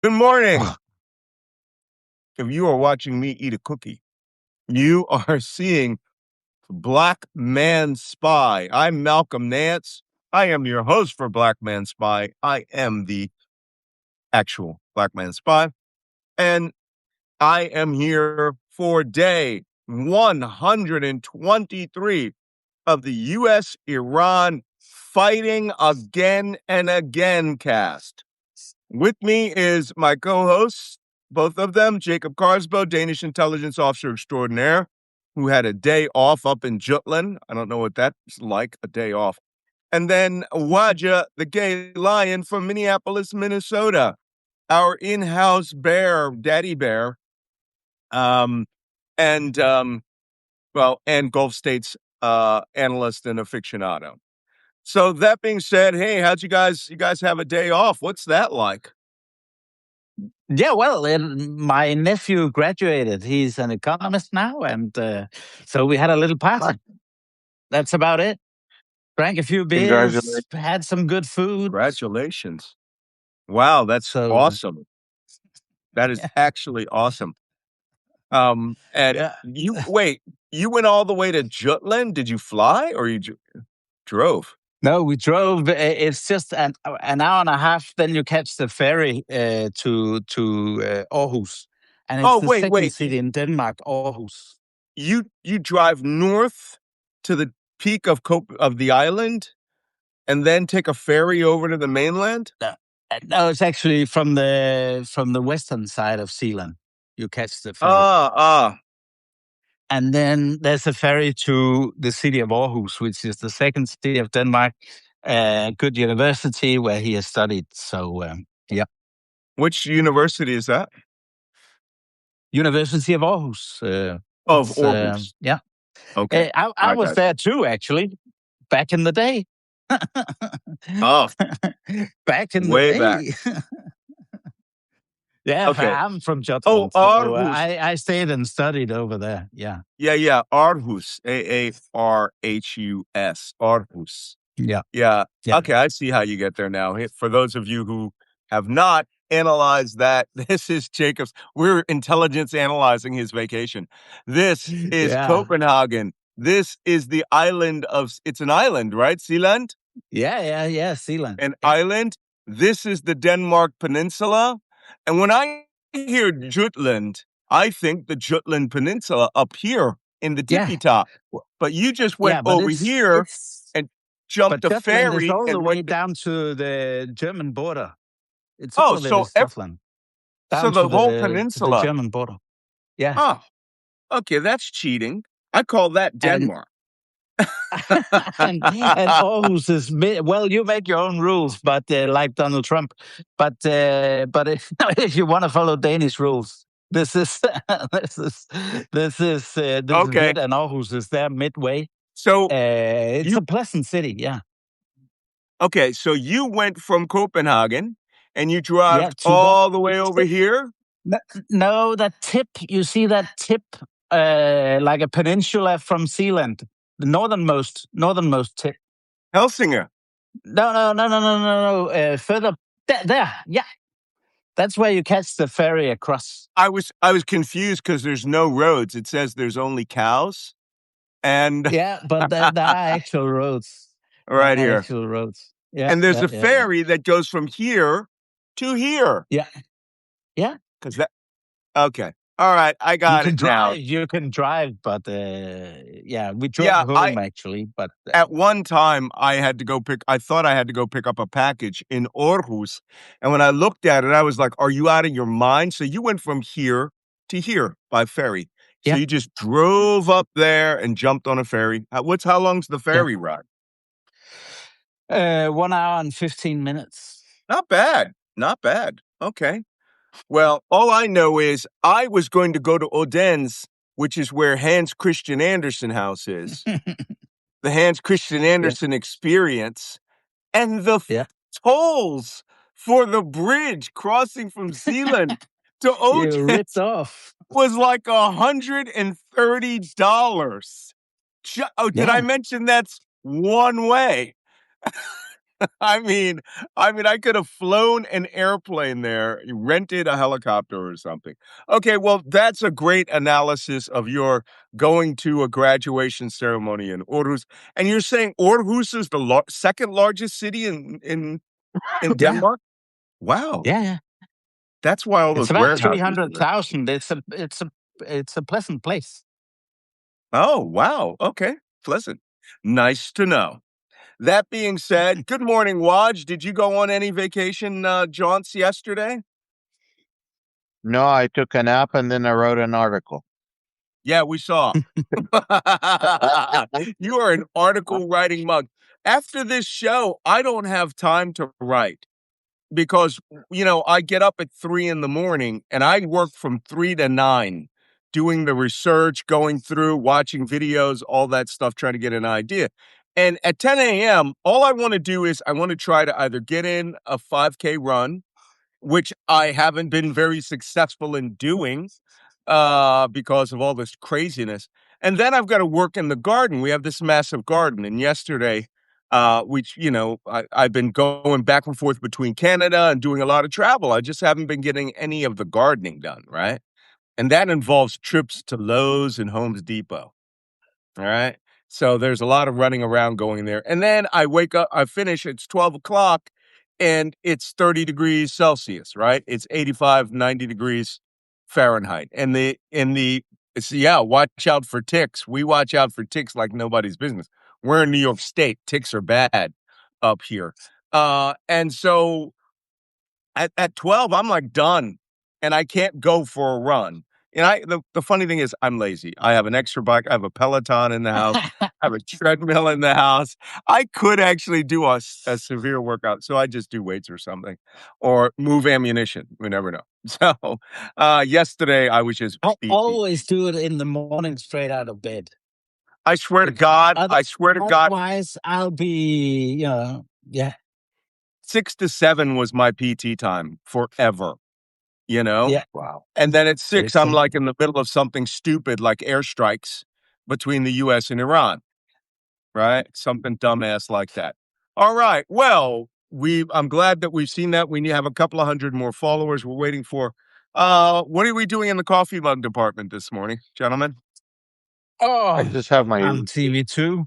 Good morning. If you are watching me eat a cookie, you are seeing Black Man Spy. I'm Malcolm Nance. I am your host for Black Man Spy. I am the actual Black Man Spy. And I am here for day 123 of the U.S. Iran Fighting Again and Again cast. With me is my co-hosts, both of them, Jacob Carsbo, Danish intelligence officer extraordinaire, who had a day off up in Jutland. I don't know what that's like, a day off. And then Wajeeh, the gay lion from Minneapolis, Minnesota, our in-house bear, daddy bear, um, and and Gulf States analyst and aficionado. So that being said, hey, how'd you guys have a day off? What's that like? Yeah, well, my nephew graduated. He's an economist now, and so we had a little party. That's about it. Drank a few beers, Congratulations. had some good food. Congratulations. Wow, that's So, awesome. That is yeah, actually awesome. And yeah. you went all the way to Jutland? Did you fly or you drove? No, we drove. It's just an hour and a half. Then you catch the ferry to Aarhus, and it's Oh, the wait, second wait. city in Denmark, Aarhus. You drive north to the peak of of the island and then take a ferry over to the mainland? No, no, it's actually from the western side of Zealand. You catch the ferry. Ah. And then there's a ferry to the city of Aarhus, which is the second city of Denmark, a good university where he has studied. So, yeah. Which university is that? University of Aarhus. Of Aarhus. Yeah. Okay. I I was got there too, actually, back in the day. Oh, Back in the way back. day. Yeah, Okay. I'm from Oh, Jutland, so Aarhus. I stayed and studied over there. Yeah. Yeah. Aarhus. Aarhus. Aarhus. Yeah. Yeah. Yeah. Okay, I see how you get there now. For those of you who have not analyzed that, this is Jacob's. We're intelligence analyzing his vacation. This is Yeah. Copenhagen. This is the island of, it's an island, right? Sealand? Yeah. Zealand. An Yeah. island. This is the Denmark Peninsula. And when I hear Jutland, I think the Jutland Peninsula up here in the Yeah. tippy top. But you just went Yeah, but over here and jumped but a Jutland is ferry all the and way went. down to the German border. It's Oh, all of it is Jutland, so down the whole to the peninsula. German border. Yeah, Oh, okay, that's cheating. I call that and Denmark. and Aarhus is well. You make your own rules, but like Donald Trump. But if you want to follow Danish rules, this is this is Okay, good, and Aarhus is there midway. so It's you a pleasant city. Yeah, so you went from Copenhagen and you yeah. drove To that all the way over here, No, no, that tip, you see that tip, like a peninsula from Zealand, the northernmost tip. Helsinger. No. Further there, yeah, that's where you catch the ferry across. I was confused because there's no roads. It says there's only cows, and Yeah, but there are actual roads. There right are here, actual roads. Yeah, and there's yeah, a yeah, yeah, ferry that goes from here to here. yeah, yeah. Because that. Okay, all right, I You got can it now. drive, but yeah, we drove Yeah, home actually, but at one time I thought I had to go pick up a package in Aarhus. And when I looked at it, I was like, are you out of your mind? So you went from here to here by ferry. So yeah, you just drove up there and jumped on a ferry. How long's the yeah. ferry ride? 1 hour and 15 minutes. Not bad. Not bad. Okay. Well, all I know is I was going to go to Odense, which is where Hans Christian Andersen House is. The Hans Christian Yeah, Andersen experience. And the yeah. tolls for the bridge crossing from Zealand to You ripped Odense off. was like $130. Oh, did I Yeah. mention that's one way? I mean, I could have flown an airplane there, rented a helicopter or something. Okay, well, that's a great analysis of your going to a graduation ceremony in Aarhus. And you're saying Aarhus is the second largest city in Yeah, Denmark? Wow, yeah, yeah. that's why all It's those about three warehouses are hundred there. thousand. It's a pleasant place. Oh, wow. Okay, pleasant. Nice to know. That being said, good morning, Waj. Did you go on any vacation jaunts yesterday? No, I took a nap and then I wrote an article. Yeah, we saw. You are an article writing mug. After this show, I don't have time to write because, I get up at 3 in the morning and I work from 3 to 9 doing the research, going through, watching videos, all that stuff, trying to get an idea. And at 10 a.m., all I want to do is I want to try to either get in a 5K run, which I haven't been very successful in doing because of all this craziness. And then I've got to work in the garden. We have this massive garden. And yesterday, which, I've been going back and forth between Canada and doing a lot of travel. I just haven't been getting any of the gardening done, right? And that involves trips to Lowe's and Home's Depot. All right. So there's a lot of running around going there. And then I wake up, I finish, it's 12 o'clock and it's 30 degrees Celsius, right? It's 85, 90 degrees Fahrenheit. Yeah, watch out for ticks. We watch out for ticks like nobody's business. We're in New York State. Ticks are bad up here. And so at 12, I'm like done and I can't go for a run. And the funny thing is I'm lazy. I have an extra bike. I have a Peloton in the house. I have a treadmill in the house. I could actually do a severe workout. So I just do weights or something or move ammunition. We never know. So yesterday I was just I beat. always do it in the morning, straight out of bed. I swear to It, God, I swear to God, otherwise, I'll be, yeah, 6 to 7 was my PT time forever, you know? yeah. Wow. And then at 6, It's I'm like in the middle of something stupid like airstrikes between the US and Iran, right? Something dumbass like that. All right. Well, I'm glad that we've seen that. We have a couple of hundred more followers we're waiting for. What are we doing in the coffee mug department this morning, gentlemen? I oh, just have my on TV2.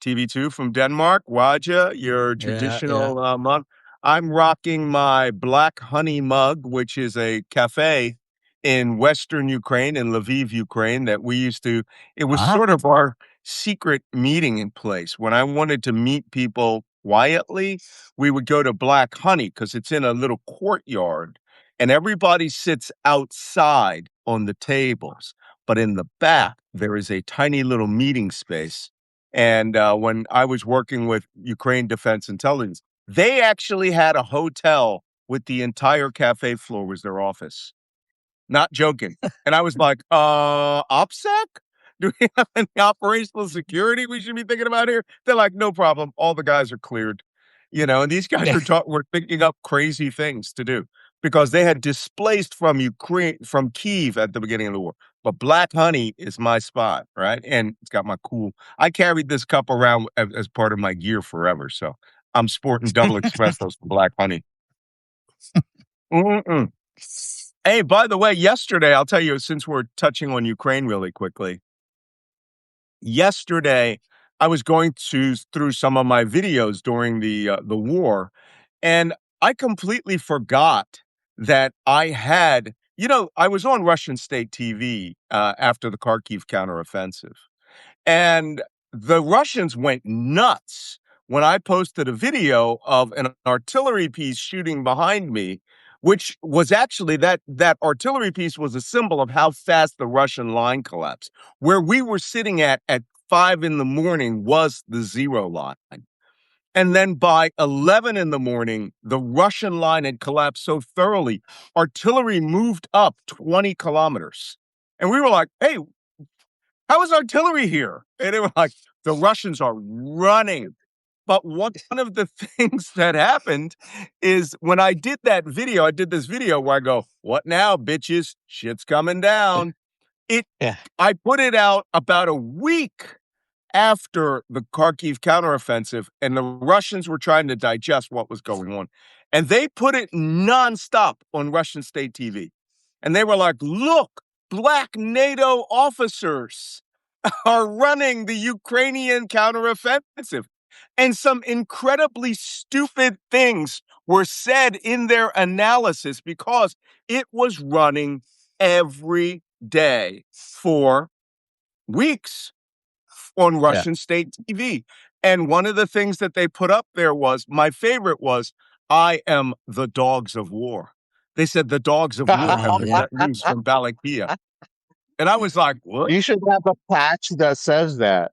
TV2 from Denmark, Wajeeh, your Yeah, yeah. traditional mug. I'm rocking my Black Honey mug, which is a cafe in Western Ukraine, in Lviv, Ukraine, that we used to, it was Uh-huh. sort of our secret meeting place. When I wanted to meet people quietly, we would go to Black Honey because it's in a little courtyard and everybody sits outside on the tables. But in the back, there is a tiny little meeting space and when I was working with Ukraine Defense Intelligence, they actually had a hotel with the entire cafe floor was their office. Not joking. And I was like, OPSEC? Do we have any operational security we should be thinking about here? They're like, no problem. All the guys are cleared. And these guys were thinking up crazy things to do because they had displaced from Ukraine, from Kyiv at the beginning of the war. But Black Honey is my spot, right? And it's got my I carried this cup around as part of my gear forever. So I'm sporting double espressos for Black Honey. Mm-mm. Hey, by the way, yesterday, I'll tell you, since we're touching on Ukraine really quickly, yesterday I was going through some of my videos during the war, and I completely forgot that I had, I was on Russian state TV after the Kharkiv counteroffensive. And the Russians went nuts when I posted a video of an artillery piece shooting behind me, which was actually that artillery piece was a symbol of how fast the Russian line collapsed. Where we were sitting at 5 in the morning was the zero line. And then by 11 in the morning, the Russian line had collapsed so thoroughly, artillery moved up 20 kilometers. And we were like, hey, how is artillery here? And they were like, the Russians are running. But one of the things that happened is when I did this video where I go, what now, bitches? Shit's coming down. Yeah. I put it out about a week after the Kharkiv counteroffensive, and the Russians were trying to digest what was going on. And they put it nonstop on Russian state TV. And they were like, look, black NATO officers are running the Ukrainian counteroffensive. And some incredibly stupid things were said in their analysis because it was running every day for weeks on Russian state TV. And one of the things that they put up there was, my favorite was, I am the dogs of war. They said the dogs of war have been let loose from Balakia. And I was like, what? You should have a patch that says that.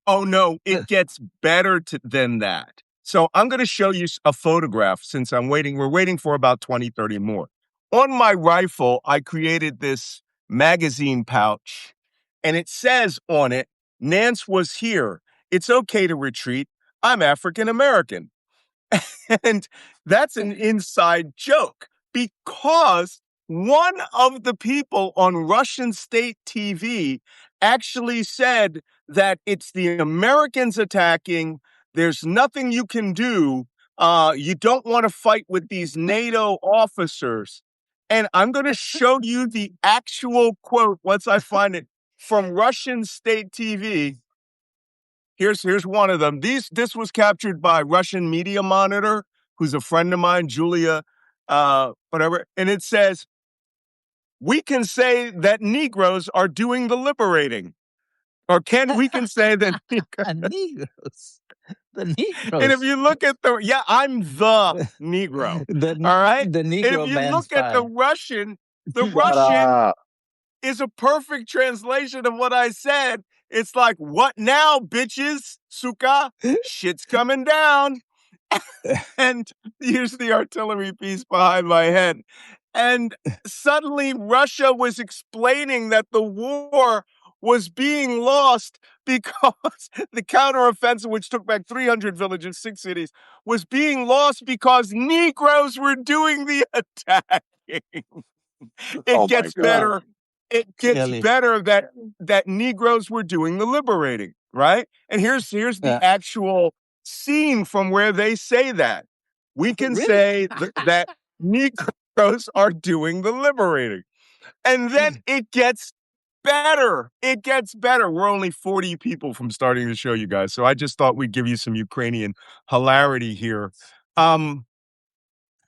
Oh, no, it gets better than that. So I'm going to show you a photograph since we're waiting for about 20, 30 more. On my rifle, I created this magazine pouch, and it says on it, Nance was here. It's okay to retreat. I'm African American. And that's an inside joke because one of the people on Russian state TV actually said that it's the Americans attacking. There's nothing you can do. You don't want to fight with these NATO officers. And I'm going to show you the actual quote once I find it from Russian state TV. Here's one of them. This was captured by Russian Media Monitor, who's a friend of mine, Julia, whatever. And it says, we can say that Negroes are doing the liberating. Or we can say that Negroes. The Negroes. And if you look at I'm the Negro. All right? The Negro. And if you look at the Russian is a perfect translation of what I said. It's like, what now, bitches? Suka, shit's coming down. And here's the artillery piece behind my head. And suddenly Russia was explaining that the war was being lost because the counteroffensive, which took back 300 villages, 6 cities, was being lost because Negroes were doing the attacking. It gets better. It gets better that Negroes were doing the liberating, right? And here's the actual scene from where they say that. We can say that Negroes are doing the liberating. And then it gets better. It gets better. We're only 40 people from starting the show, you guys. So I just thought we'd give you some Ukrainian hilarity here. And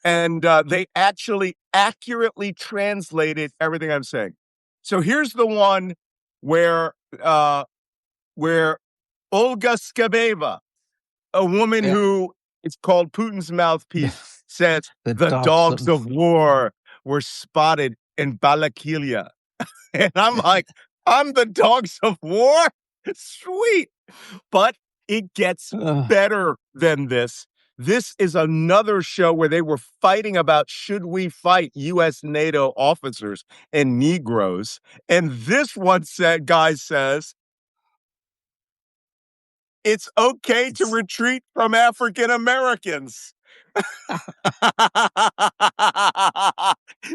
they actually accurately translated everything I'm saying. So here's the one where Olga Skabeva, a woman who is called Putin's mouthpiece, says the dogs of war were spotted in Balakilia. And I'm like, I'm the dogs of war? Sweet. But it gets better than this. This is another show where they were fighting about should we fight U.S. NATO officers and Negroes. And this one guy says, it's okay to retreat from African Americans.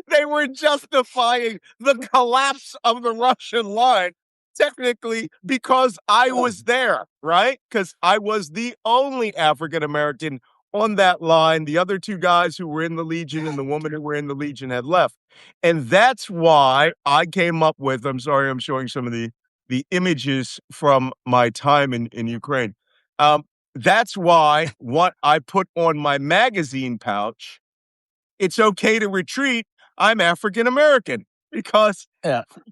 They were justifying the collapse of the Russian line, technically, because I was there, right? Because I was the only African American on that line. The other two guys who were in the Legion and the woman who were in the Legion had left. And that's why I came up with, I'm sorry, I'm showing some of the images from my time in Ukraine. That's why what I put on my magazine pouch, it's okay to retreat. I'm African American because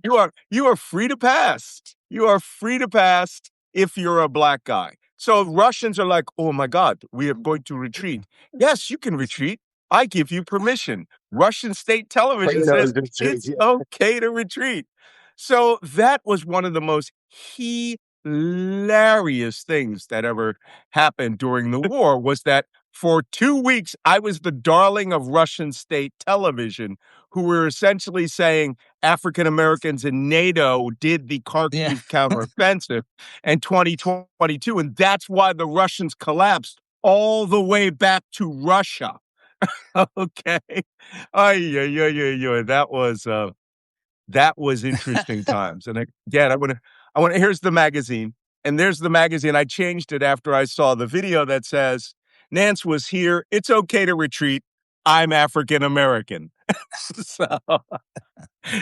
you are free to pass. You are free to pass if you're a black guy. So Russians are like, oh my God, we are going to retreat. Yes, you can retreat. I give you permission. Russian state television says it's okay to retreat. So that was one of the most hilarious things that ever happened during the war was that for 2 weeks, I was the darling of Russian state television, who were essentially saying African Americans in NATO did the Kharkiv counteroffensive in 2022. And that's why the Russians collapsed all the way back to Russia. Okay. That was interesting times. And again, here's the magazine. And there's the magazine. I changed it after I saw the video that says, Nance was here. It's okay to retreat. I'm African American. so,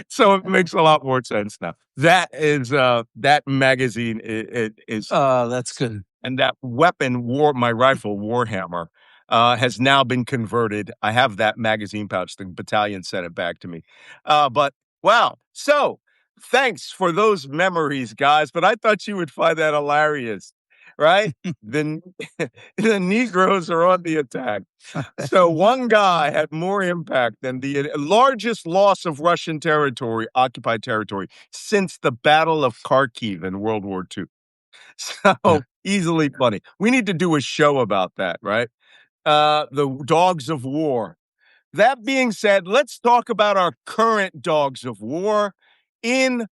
so it makes a lot more sense now. That is that magazine is Oh, that's good. and that weapon, my rifle, Warhammer, has now been converted. I have that magazine pouch. The battalion sent it back to me. But wow. So thanks for those memories, guys. But I thought you would find that hilarious, right? the, the Negroes are on the attack. So one guy had more impact than the largest loss of Russian territory, occupied territory, since the Battle of Kharkiv in World War II. So easily funny. We need to do a show about that, right? The dogs of war. That being said, let's talk about our current dogs of war in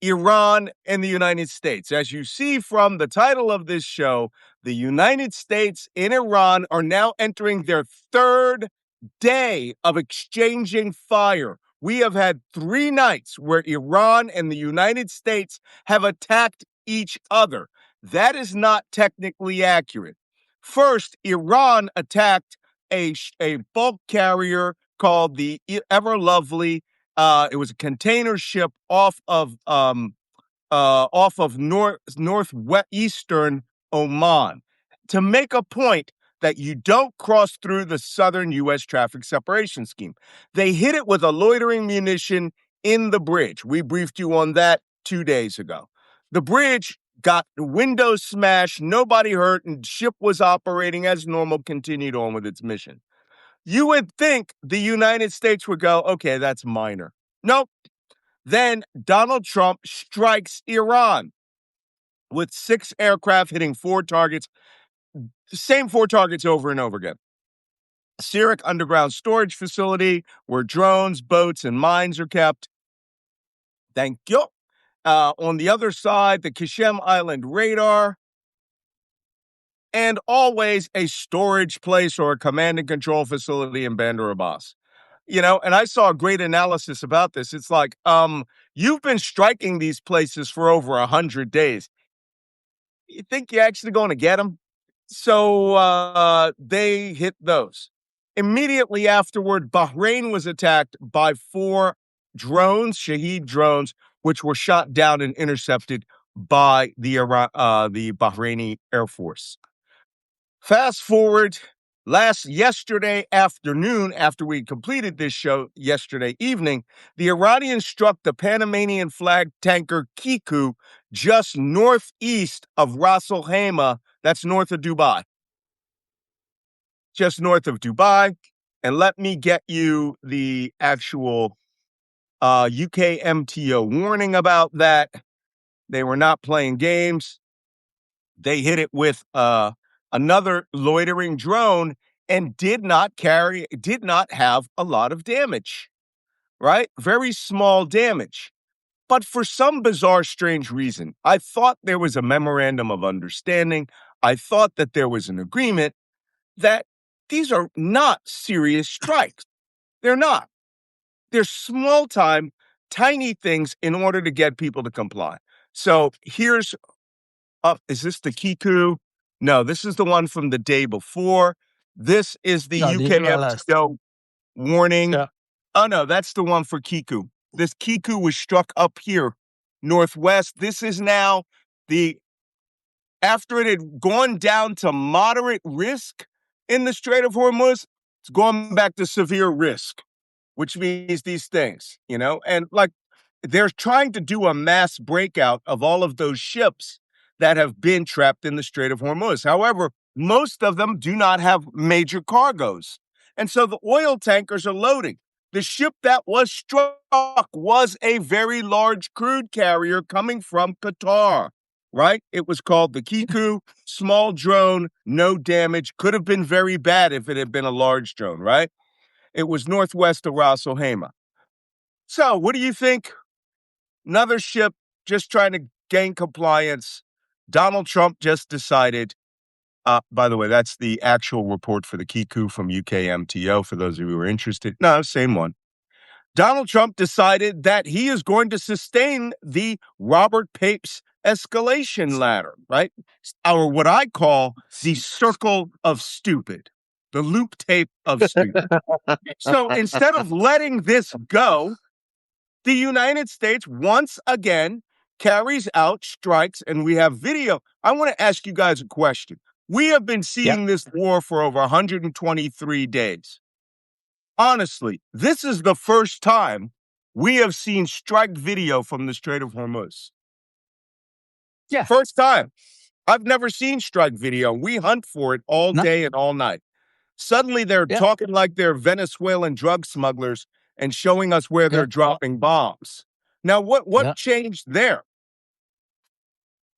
Iran and the United States. As you see from the title of this show, the United States and Iran are now entering their third day of exchanging fire. We have had 3 nights where Iran and the United States have attacked each other. That is not technically accurate. First, Iran attacked a bulk carrier called the Ever Lovely. It was a container ship off of northwestern Oman, to make a point that you don't cross through the southern U.S. traffic separation scheme. They hit it with a loitering munition in the bridge. We briefed you on that 2 days ago. The bridge got windows smashed, nobody hurt, and ship was operating as normal, continued on with its mission. You would think the United States would go, okay, that's minor. Nope. Then Donald Trump strikes Iran with 6 aircraft hitting 4 targets, the same 4 targets over and over again. Sirak underground storage facility where drones, boats, and mines are kept. Thank you. On the other side, the Qasem Island radar. And always a storage place or a command and control facility in Bandar Abbas. And I saw a great analysis about this. It's like, you've been striking these places for over 100 days. You think you're actually going to get them? So they hit those. Immediately afterward, Bahrain was attacked by 4 drones, Shahed drones, which were shot down and intercepted by the Bahraini Air Force. Fast forward, yesterday afternoon, after we completed this show yesterday evening, the Iranians struck the Panamanian flag tanker Kiku just northeast of Ras Al Khaimah. That's north of Dubai. Just north of Dubai. And let me get you the actual UK MTO warning about that. They were not playing games. They hit it with another loitering drone and did not have a lot of damage, right? Very small damage. But for some bizarre, strange reason, I thought there was a memorandum of understanding. I thought that there was an agreement that these are not serious strikes. They're not. They're small time, tiny things in order to get people to comply. So here's is this the Kiku? No, this is the one from the day before. This is the UK MTO warning. Yeah. Oh, no, that's the one for Kiku. This Kiku was struck up here, northwest. This is now after it had gone down to moderate risk in the Strait of Hormuz, it's going back to severe risk, which means these things, and like they're trying to do a mass breakout of all of those ships that have been trapped in the Strait of Hormuz. However, most of them do not have major cargoes. And so the oil tankers are loading. The ship that was struck was a very large crude carrier coming from Qatar, right? It was called the Kiku, small drone, no damage. Could have been very bad if it had been a large drone, right? It was northwest of Ras Al Khaimah. So what do you think? Another ship just trying to gain compliance. Donald Trump just decided, by the way, that's the actual report for the Kiku from UK MTO, for those of you who are interested. No, same one. Donald Trump decided that he is going to sustain the Robert Papes escalation ladder, right? Or what I call the circle of stupid, the loop tape of stupid. So instead of letting this go, the United States once again carries out strikes, and we have video. I want to ask you guys a question. We have been seeing this war for over 123 days. Honestly, this is the first time we have seen strike video from the Strait of Hormuz. Yeah. First time. I've never seen strike video. We hunt for it all day and all night. Suddenly they're talking like they're Venezuelan drug smugglers and showing us where they're dropping bombs. Now, what changed there?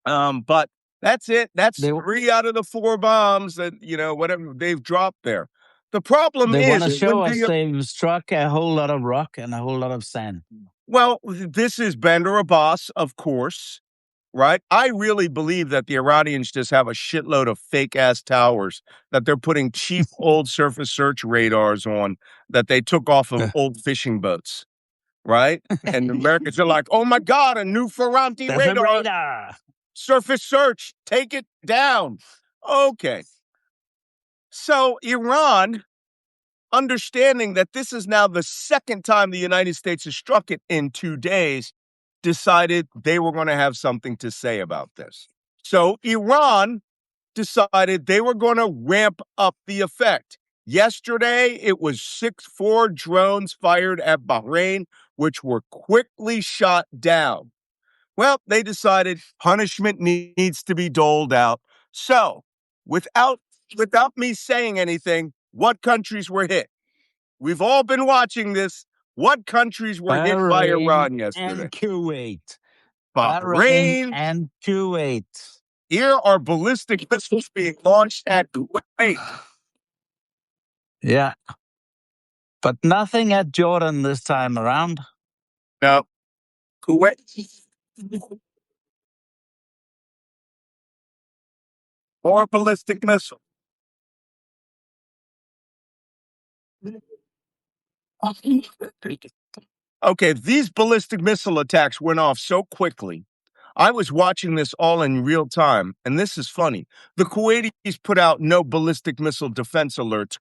But that's it. That's 3 out of the 4 bombs that, whatever they've dropped there. The problem They want to is show us they've struck a whole lot of rock and a whole lot of sand. Well, this is Bandar Abbas, of course, right? I really believe that the Iranians just have a shitload of fake ass towers that they're putting cheap old surface search radars on that they took off of old fishing boats, right? And the Americans are like, oh my God, a new Ferranti radar. Surface search, take it down. Okay. So Iran, understanding that this is now the second time the United States has struck it in 2 days, decided they were going to have something to say about this. So Iran decided they were going to ramp up the effect. Yesterday, it was 4 drones fired at Bahrain, which were quickly shot down. Well, they decided punishment needs to be doled out. So, without me saying anything, what countries were hit? We've all been watching this. What countries were hit by Iran yesterday? And Kuwait. Bahrain and Kuwait. Here are ballistic missiles being launched at Kuwait. Yeah. But nothing at Jordan this time around. No. Kuwait. More ballistic missile. Okay, these ballistic missile attacks went off so quickly. I was watching this all in real time, and this is funny. The Kuwaitis put out no ballistic missile defense alerts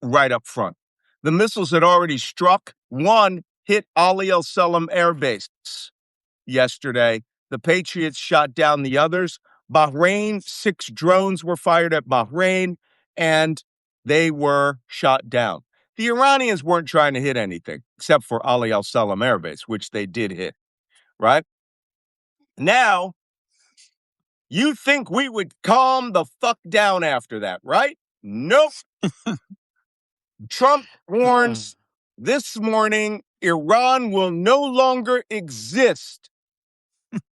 right up front. The missiles had already struck. One hit Ali El Salam Air Base yesterday. The Patriots shot down the others. Bahrain, 6 drones were fired at Bahrain, and they were shot down. The Iranians weren't trying to hit anything except for Ali Al Salam Air Base, which they did hit, right? Now, you think we would calm the fuck down after that, right? Nope. Trump warns this morning Iran will no longer exist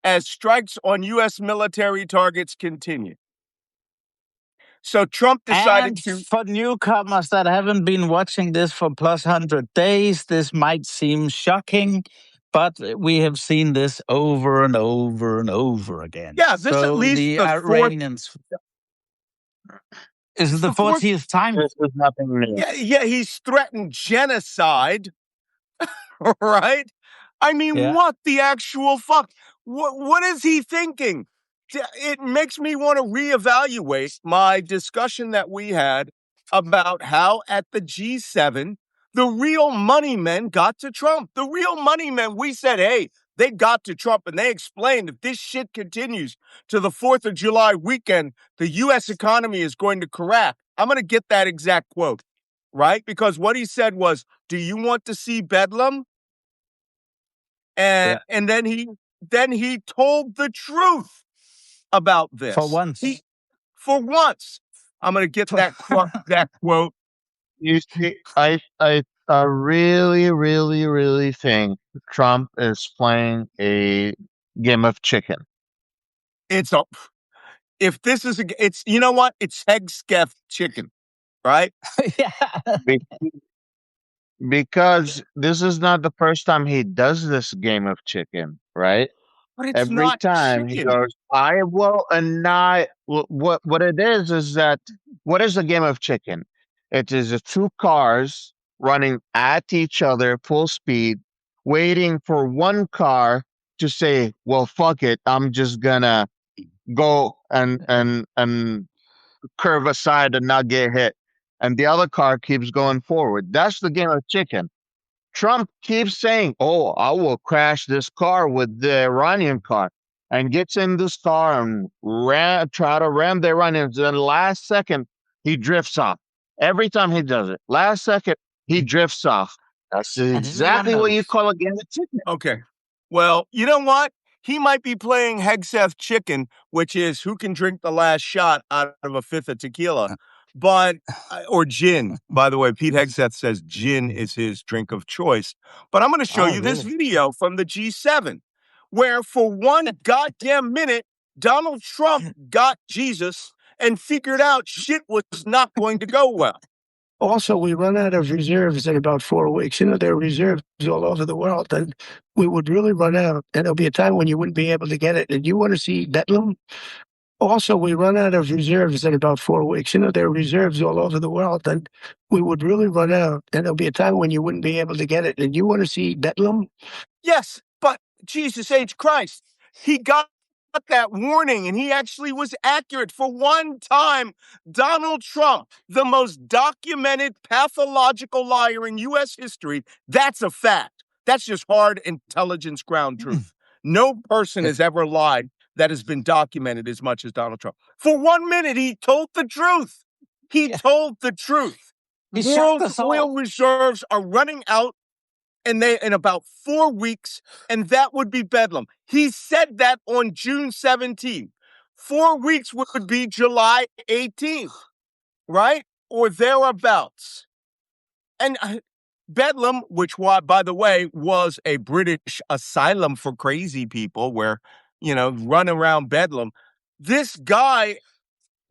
as strikes on U.S. military targets continue. So Trump decided and for newcomers that haven't been watching this for plus 100 days, this might seem shocking, but we have seen this over and over and over again. Yeah, this so at least the Iranians. Is it the 40th time? This is nothing new. Yeah, he's threatened genocide, right? I mean, what the actual fuck? What is he thinking? It makes me want to reevaluate my discussion that we had about how at the G7, the real money men got to Trump. The real money men, we said, hey, they got to Trump, and they explained if this shit continues to the 4th of July weekend, the U.S. economy is going to crack. I'm going to get that exact quote, right? Because what he said was, do you want to see Bedlam? And then he told the truth about this. For once. For once. I'm going to get that quote. You see, I really, really, really think Trump is playing a game of chicken. If this is it's, you know what? It's Hegskef chicken, right? Because this is not the first time he does this game of chicken, right? But it's Every not time chicken. he goes, I will annihilate. What it is that, what is a game of chicken? It is 2 cars running at each other full speed, waiting for one car to say, well, fuck it, I'm just gonna go and curve aside and not get hit, and the other car keeps going forward. That's the game of chicken. Trump keeps saying, "Oh, I will crash this car with the Iranian car," and gets in this car and try to ram the Iranians. Then last second, he drifts off. Every time he does it, last second he drifts off. That's And everyone exactly what you knows. call a game of chicken. Okay. Well, you know what? He might be playing Hegseth Chicken, which is who can drink the last shot out of a fifth of tequila, but or gin. By the way, Pete Hegseth says gin is his drink of choice. But I'm going to show Oh, you this really? video from the G7, where for one goddamn minute, Donald Trump got Jesus and figured out shit was not going to go well. Also, we run out of reserves in about 4 weeks. There are reserves all over the world, and we would really run out. And there'll be a time when you wouldn't be able to get it. And you want to see Bedlam? Also, we run out of reserves in about 4 weeks. There are reserves all over the world, and we would really run out. And there'll be a time when you wouldn't be able to get it. And you want to see Bedlam? Yes, but Jesus H. Christ, he got that warning and he actually was accurate. For one time, Donald Trump, the most documented pathological liar in U.S. history, that's a fact. That's just hard intelligence ground truth. No person has ever lied that has been documented as much as Donald Trump. For 1 minute, he told the truth. He told the truth. He shocked World us oil all. reserves are running out and they in about 4 weeks, and that would be bedlam. He said that on June 17th. 4 weeks would be July 18th, right? Or thereabouts. And bedlam, which, by the way, was a British asylum for crazy people where, run around bedlam. This guy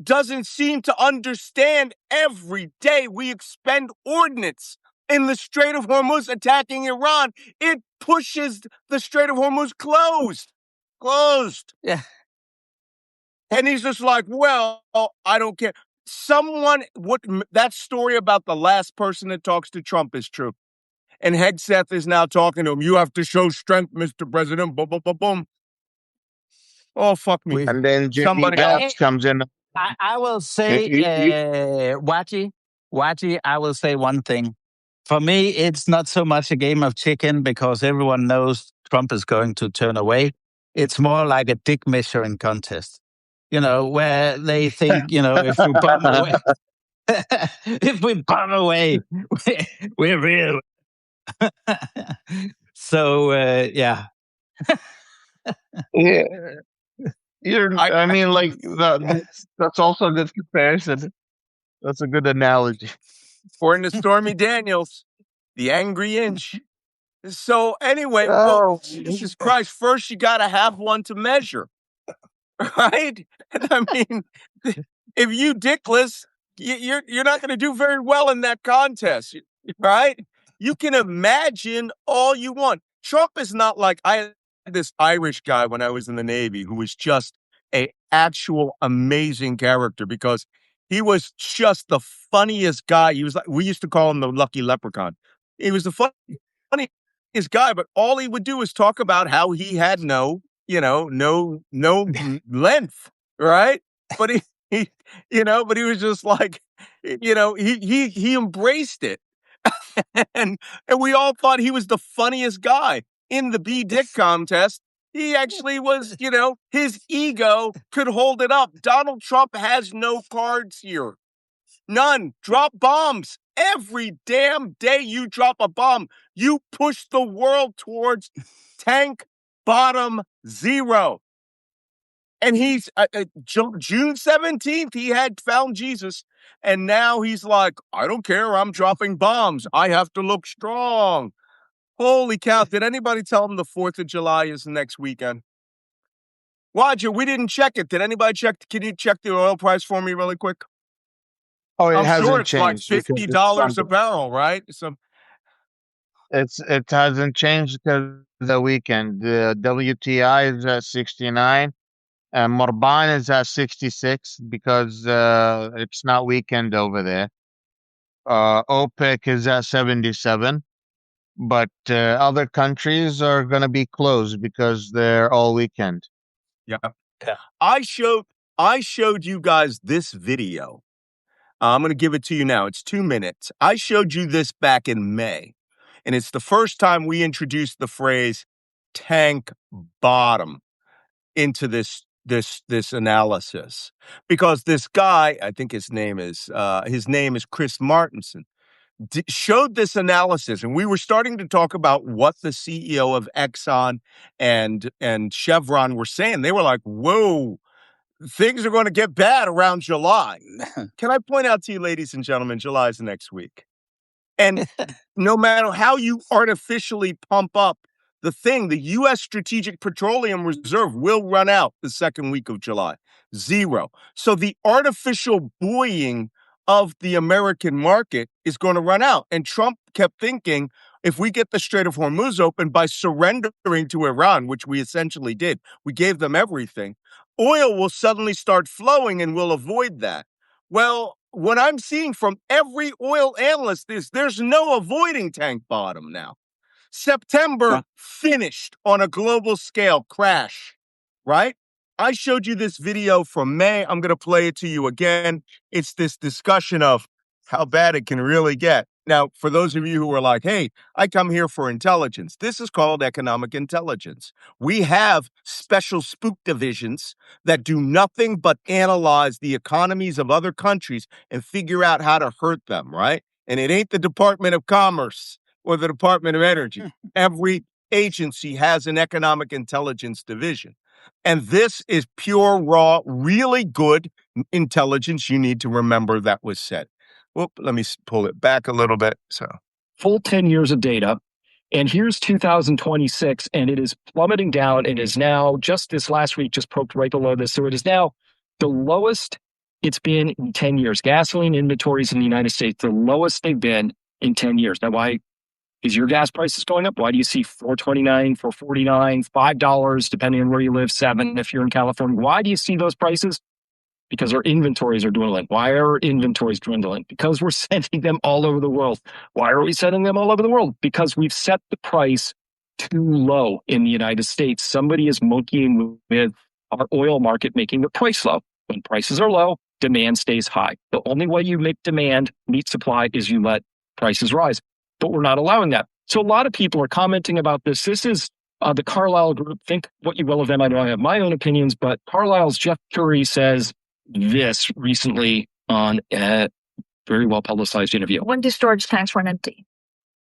doesn't seem to understand every day we expend ordnance in the Strait of Hormuz attacking Iran. It pushes the Strait of Hormuz closed. Closed. Yeah. And he's just like, well, I don't care. That story about the last person that talks to Trump is true. And Hegseth is now talking to him. You have to show strength, Mr. President. Boom, boom, boom, boom. Oh, fuck me. And then Jimmy Somebody Gaps comes in. I will You, say, you, Wajeeh, I will say one thing. For me, it's not so much a game of chicken because everyone knows Trump is going to turn away. It's more like a dick measuring contest, where they think, if we bomb away, if we bomb away, we're real. So, yeah. yeah. I mean, like that's also a good comparison. That's a good analogy. Or in the Stormy Daniels, the angry inch. So anyway, Oh, Jesus Christ, first you got to have one to measure, right? And I mean, if you dickless, you're not going to do very well in that contest, right? You can imagine all you want. Trump is not like I had this Irish guy when I was in the Navy who was just a actual amazing character because he was just the funniest guy. He was like, we used to call him the lucky leprechaun. He was the funniest guy, but all he would do is talk about how he had no length, right? But but he was just like, he embraced it. and we all thought he was the funniest guy in the B Dick contest. He actually was, his ego could hold it up. Donald Trump has no cards here. None. Drop bombs. Every damn day you drop a bomb, you push the world towards tank bottom zero. And he's June 17th, he had found Jesus. And now he's like, I don't care. I'm dropping bombs. I have to look strong. Holy cow. Did anybody tell him the 4th of July is next weekend? Wajeeh, we didn't check it. Did anybody check? Can you check the oil price for me really quick? oh, it I'm sure hasn't it's like changed because $50 a barrel, right? So it hasn't changed because the weekend. The WTI is at 69, and Morban is at 66 because it's not weekend over there. OPEC is at 77. but other countries are going to be closed because they're all weekend. Yeah. Yeah. I showed you guys this video. I'm going to give it to you now. It's 2 minutes. I showed you this back in May, and it's the first time we introduced the phrase tank bottom into this analysis, because this guy, I think his name is Chris Martenson, showed this analysis, and we were starting to talk about what the CEO of Exxon and Chevron were saying. They were like, "Whoa, things are going to get bad around July." Can I point out to you, ladies and gentlemen, July is next week. And no matter how you artificially pump up the thing, the U.S. Strategic Petroleum Reserve will run out the second week of July. Zero. So the artificial buoying of the American market is going to run out. And Trump kept thinking, if we get the Strait of Hormuz open by surrendering to Iran, which we essentially did, we gave them everything, oil will suddenly start flowing and we'll avoid that. Well, what I'm seeing from every oil analyst is there's no avoiding tank bottom now. September finished on a global scale crash, right? I showed you this video from May. I'm going to play it to you again. It's this discussion of how bad it can really get. Now, for those of you who are like, hey, I come here for intelligence, this is called economic intelligence. We have special spook divisions that do nothing but analyze the economies of other countries and figure out how to hurt them, right? And it ain't the Department of Commerce or the Department of Energy. Every agency has an economic intelligence division. And this is pure, raw, really good intelligence. You need to remember that was said. Whoop, let me pull it back a little bit. So, full 10 years of data. And here's 2026, and it is plummeting down. It is now, just this last week, just poked right below this. So it is now the lowest it's been in 10 years. Gasoline inventories in the United States, the lowest they've been in 10 years. Now, why is your gas prices going up? Why do you see $4.29, $4.49, $5, depending on where you live, $7 if you're in California? Why do you see those prices? Because our inventories are dwindling. Why are our inventories dwindling? Because we're sending them all over the world. Why are we sending them all over the world? Because we've set the price too low in the United States. Somebody is monkeying with our oil market, making the price low. When prices are low, demand stays high. The only way you make demand meet supply is you let prices rise. But we're not allowing that. So a lot of people are commenting about this. This is the Carlyle Group. Think what you will of them. I know I have my own opinions, but Carlyle's Jeff Curry says this recently on a very well publicized interview. When do storage tanks run empty?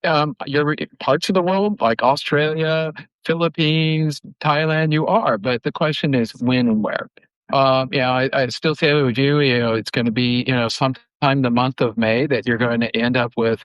Parts of the world like Australia, Philippines, Thailand, you are. But the question is when and where. I still say with you, it's going to be, sometime the month of May that you're going to end up with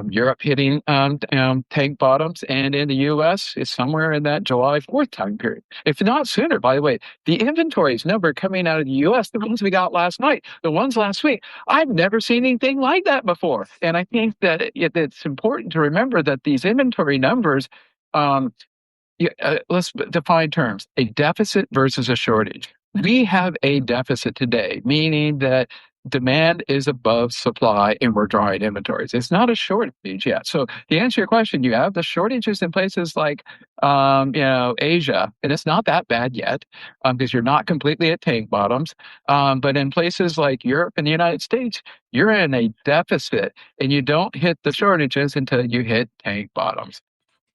Europe hitting tank bottoms. And in the U.S., it's somewhere in that July 4th time period. If not sooner, by the way, the inventories number coming out of the U.S., the ones we got last night, the ones last week, I've never seen anything like that before. And I think that it's important to remember that these inventory numbers, let's define terms, a deficit versus a shortage. We have a deficit today, meaning that demand is above supply and we're drawing inventories. It's not a shortage yet. So to answer your question, you have the shortages in places like, Asia, and it's not that bad yet because you're not completely at tank bottoms. But in places like Europe and the United States, you're in a deficit and you don't hit the shortages until you hit tank bottoms.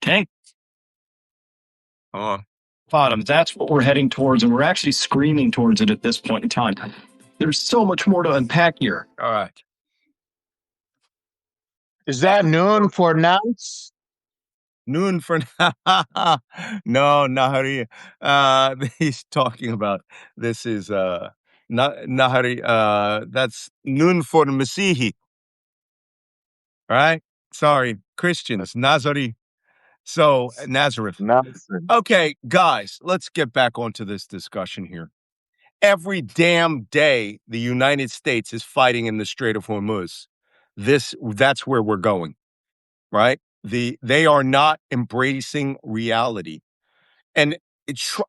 Tank bottoms. That's what we're heading towards, and we're actually screaming towards it at this point in time. There's so much more to unpack here. all right. Is that noon for now? Noon for no, Nahari. He's talking about this is Nahari. That's noon for Masihi. Right? Sorry, Christians, Nazari. So Nazareth. Nothing. Okay, guys, let's get back onto this discussion here. Every damn day, the United States is fighting in the Strait of Hormuz. That's where we're going, right? They are not embracing reality. And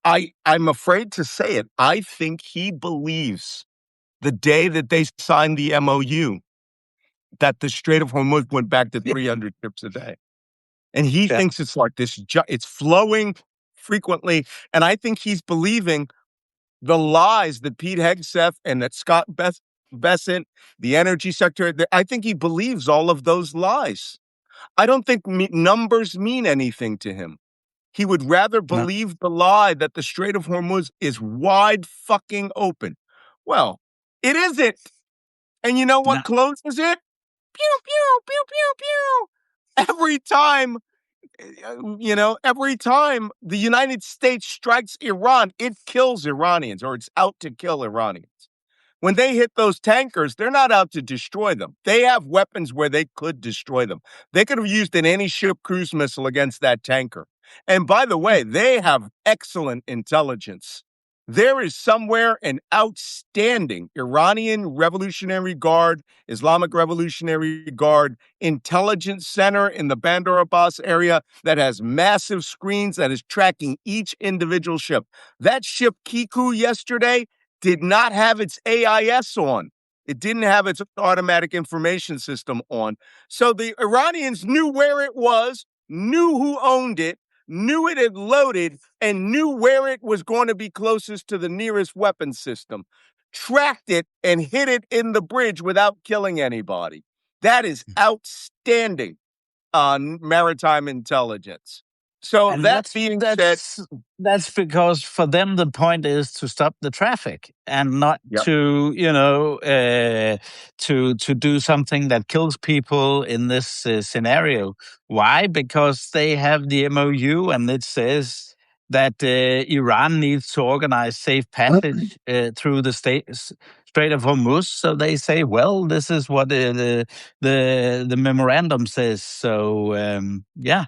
I'm afraid to say it. I think he believes the day that they signed the MOU that the Strait of Hormuz went back to 300 trips a day. And he thinks it's like this, it's flowing frequently. And I think he's believing the lies that Pete Hegseth and that Scott Bessent, the energy sector, I think he believes all of those lies. I don't think numbers mean anything to him. He would rather believe the lie that the Strait of Hormuz is wide fucking open. Well, it isn't. And you know what closes it? Pew, pew, pew, pew, pew. Every time every time the United States strikes Iran, it kills Iranians, or it's out to kill Iranians. When they hit those tankers, they're not out to destroy them. They have weapons where they could destroy them. They could have used an anti-ship cruise missile against that tanker. And by the way, they have excellent intelligence. There is somewhere an outstanding Iranian Revolutionary Guard, Islamic Revolutionary Guard intelligence center in the Bandar Abbas area that has massive screens that is tracking each individual ship. That ship Kiku yesterday did not have its AIS on. It didn't have its automatic information system on. So the Iranians knew where it was, knew who owned it, knew it had loaded, and knew where it was going to be closest to the nearest weapon system, tracked it, and hit it in the bridge without killing anybody. That is outstanding on maritime intelligence. So And that being said, that's because for them the point is to stop the traffic and not to to do something that kills people in this scenario. Why? Because they have the MOU and it says that Iran needs to organize safe passage through the Strait of Hormuz. So they say, well, this is what the memorandum says. So yeah.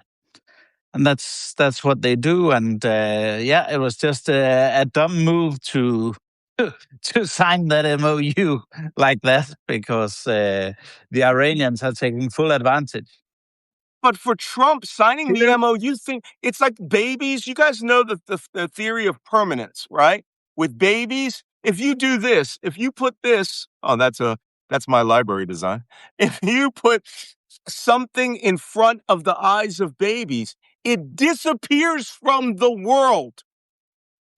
And that's what they do, and it was just a dumb move to to sign that MOU like that because the Iranians are taking full advantage. but for Trump signing the MOU thing, it's like babies. You guys know the theory of permanence, right? With babies, if you do this, if you put this, that's my library design. If you put something in front of the eyes of babies, it disappears from the world.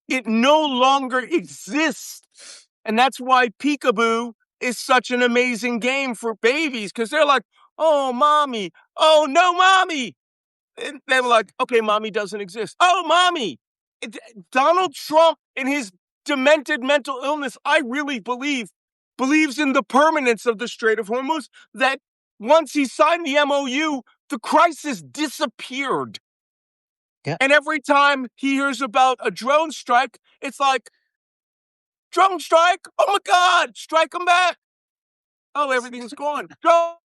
It no longer exists. And that's why Peekaboo is such an amazing game for babies, because they're like, oh, mommy, oh, no, mommy. And they're like, okay, mommy doesn't exist. Oh, mommy. Donald Trump, in his demented mental illness, I really believes in the permanence of the Strait of Hormuz, that once he signed the MOU, the crisis disappeared. Yeah. And every time he hears about a drone strike, it's like, drone strike? Oh my God, strike them back. Oh, everything's gone. Drone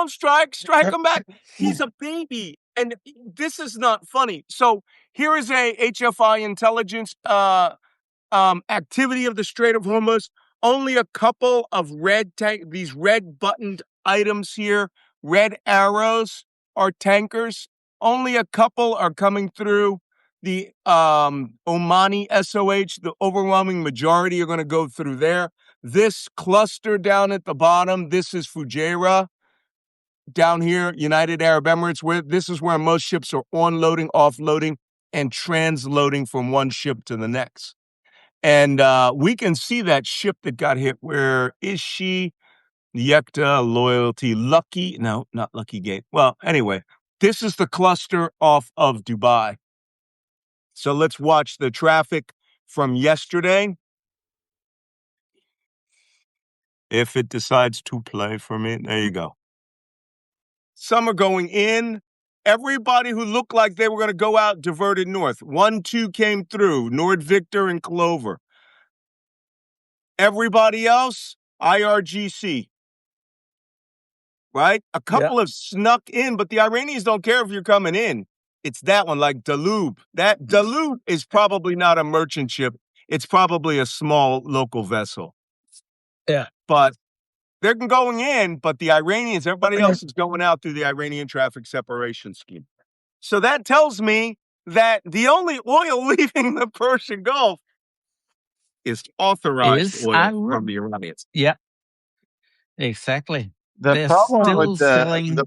strike them back. He's a baby. And this is not funny. So here is a HFI intelligence activity of the Strait of Hormuz. Only a couple of these red buttoned items here, red arrows, are tankers. Only a couple are coming through the Omani SOH. The overwhelming majority are going to go through there. This cluster down at the bottom, this is Fujairah. Down here, United Arab Emirates, this is where most ships are onloading, offloading, and transloading from one ship to the next. And we can see that ship that got hit. Where is she? Yekta, Loyalty, Lucky. No, not Lucky Gate. Well, anyway, this is the cluster off of Dubai. So let's watch the traffic from yesterday. If it decides to play for me, there you go. Some are going in. Everybody who looked like they were going to go out diverted north. 1, 2 came through, Nord Victor and Clover. Everybody else, IRGC. Right? A couple have snuck in, but the Iranians don't care if you're coming in. It's that one, like Dalub. That Dalub is probably not a merchant ship. It's probably a small local vessel. Yeah. But they're going in, but the Iranians, everybody else is going out through the Iranian traffic separation scheme. So that tells me that the only oil leaving the Persian Gulf is authorized oil from the Iranians. Yeah, exactly. The They're problem still with selling.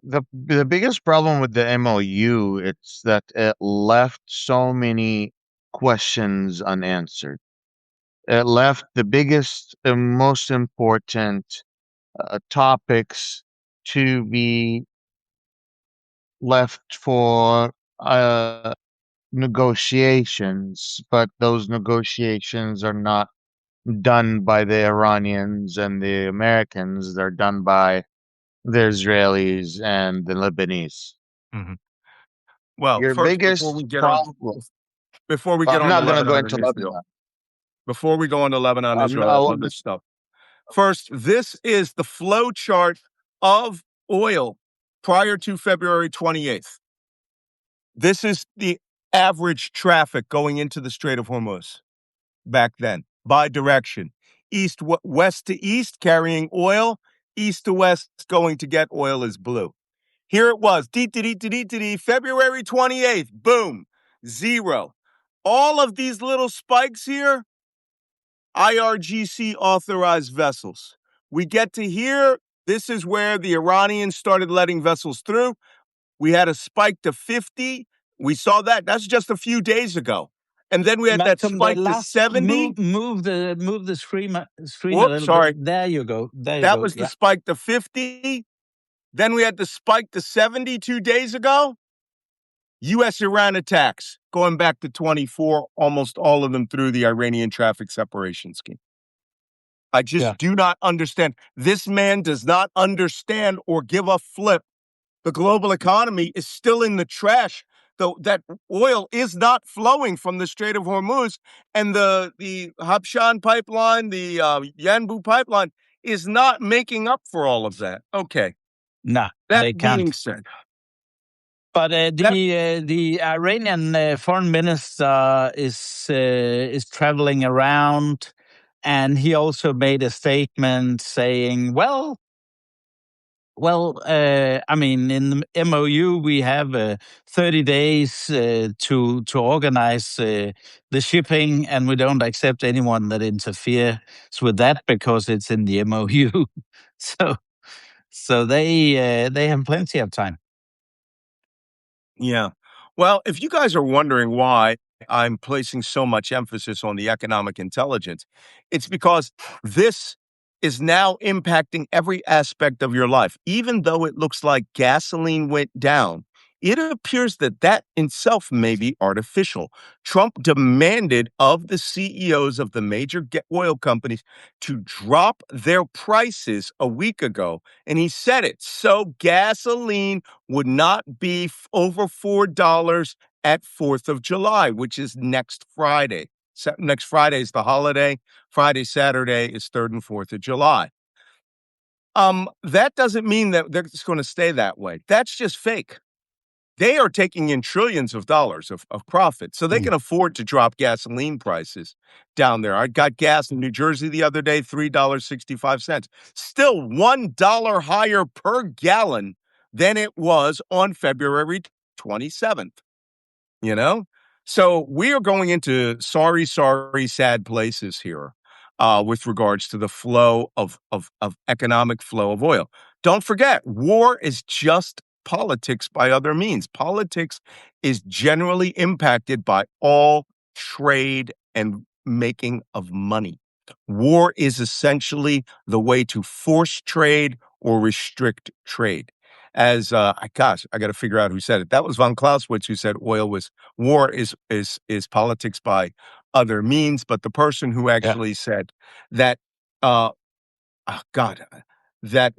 The biggest problem with the MOU it's that it left so many questions unanswered. It left the biggest and most important topics to be left for negotiations, but those negotiations are not done by the Iranians and the Americans. They're done by the Israelis and the Lebanese. Mhm. Well, Your first, before biggest we get on, problem. before we get I'm on to not gonna go Lebanon into and Israel, Lebanon. before we go on to Lebanon, I'm Israel, not, other stuff. First, this is the flow chart of oil prior to February 28th. This is the average traffic going into the Strait of Hormuz back then by direction. West to east carrying oil, east to west going to get oil is blue. Here it was, February 28th, boom, zero. All of these little spikes here, IRGC authorized vessels. We get to here, this is where the Iranians started letting vessels through. We had a spike to 50. We saw that. That's just a few days ago. And then we had that Malcolm, the spike to last 70. move the screen a Whoops, little bit. sorry. There you go. There you That go. was the Yeah. spike to 50. Then we had the spike to 70 2 days ago. U.S. Iran attacks going back to 24, almost all of them through the Iranian traffic separation scheme. I just do not understand. This man does not understand or give a flip. The global economy is still in the trash. Though that oil is not flowing from the Strait of Hormuz, and the Habshan pipeline, the Yanbu pipeline, is not making up for all of that. Okay. No, That they being can't. said, But that the Iranian foreign minister is traveling around, and he also made a statement saying, I mean, in the MOU we have 30 days to organize the shipping, and we don't accept anyone that interferes with that because it's in the MOU. so they have plenty of time. Yeah. Well, if you guys are wondering why I'm placing so much emphasis on the economic intelligence, it's because this is now impacting every aspect of your life. Even though it looks like gasoline went down, it appears that that itself may be artificial. Trump demanded of the CEOs of the major oil companies to drop their prices a week ago, and he said it. So gasoline would not be over $4 at 4th of July, which is next Friday. Next Friday is the holiday. Friday, Saturday is 3rd and 4th of July. That doesn't mean that they're just going to stay that way. That's just fake. They are taking in trillions of dollars of profit, so they can afford to drop gasoline prices down there. I got gas in New Jersey the other day, $3.65. Still $1 higher per gallon than it was on February 27th. You know? So we are going into sorry, sad places here with regards to the flow of economic flow of oil. Don't forget, war is just politics by other means. Politics is generally impacted by all trade and making of money. War is essentially the way to force trade or restrict trade. As I got to figure out who said it. That was von Clausewitz who said war is politics by other means. But the person who actually said that, uh, that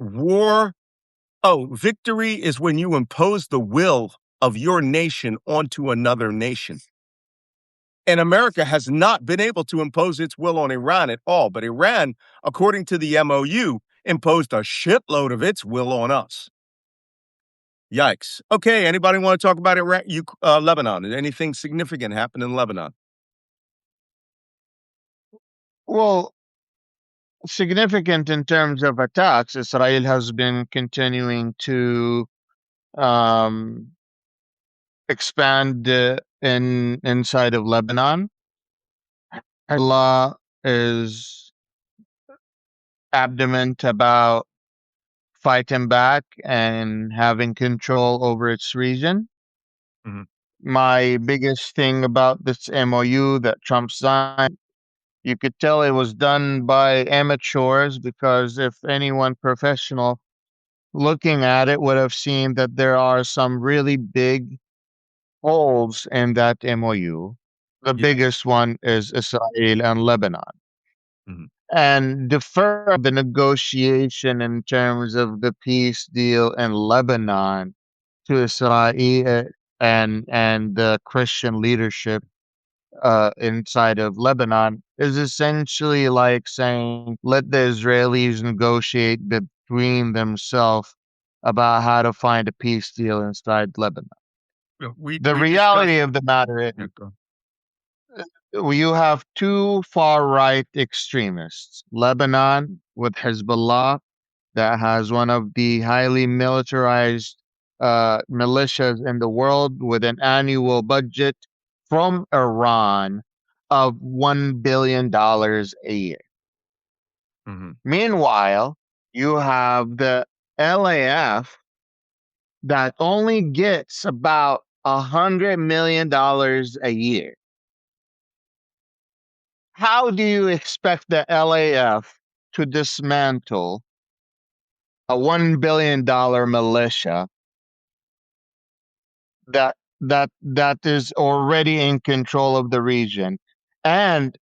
victory is when you impose the will of your nation onto another nation. And America has not been able to impose its will on Iran at all. But Iran, according to the MOU, imposed a shitload of its will on us. Yikes. Okay, anybody want to talk about Iran, Lebanon? Did anything significant happen in Lebanon? Well, significant in terms of attacks, Israel has been continuing to um, expand inside of Lebanon. Allah is adamant about fighting back and having control over its region. Mhm. My biggest thing about this MOU that Trump signed, you could tell it was done by amateurs, because if anyone professional looking at it would have seen that there are some really big holes in that MOU. The Yeah. biggest one is Israel and Lebanon. Mhm. And defer the negotiation in terms of the peace deal in Lebanon to Israel and the Christian leadership inside of Lebanon is essentially like saying, let the Israelis negotiate between themselves about how to find a peace deal inside Lebanon. Yeah, we The we reality discussed. of the matter is, Yeah, go. you have two far right extremists, Lebanon with Hezbollah, that has one of the highly militarized militias in the world, with an annual budget from Iran of $1 billion a year. Mhm. Meanwhile, you have the LAF that only gets about $100 million a year. How do you expect the LAF to dismantle a $1 billion militia that is already in control of the region and